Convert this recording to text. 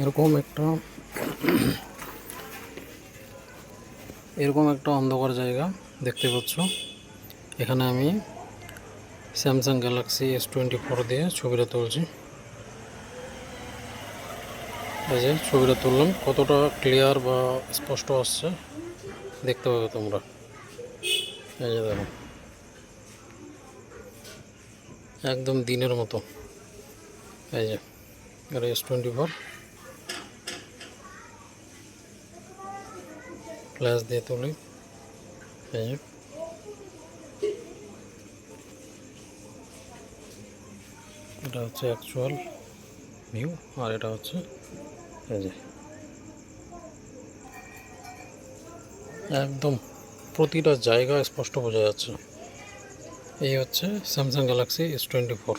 এরকম একটা অন্ধকার জায়গা দেখতে পাচ্ছ। এখানে আমি স্যামসাং গ্যালাক্সি S24 দিয়ে ছবিটা তুলছি। এই যে ছবিটা তুললাম, কতটা ক্লিয়ার বা স্পষ্ট আসছে দেখতে পাবে তোমরা। এই যে দেখো, একদম দিনের মতো। এই যে এটা S24 ফ্ল্যাশ দিয়ে তুলি। এই যে এটা হচ্ছে অ্যাকচুয়াল ভিউ, আর এটা হচ্ছে এই যে একদম প্রতিটা জায়গা স্পষ্ট বোঝা যাচ্ছে। এই হচ্ছে স্যামসাং গ্যালাক্সি S24।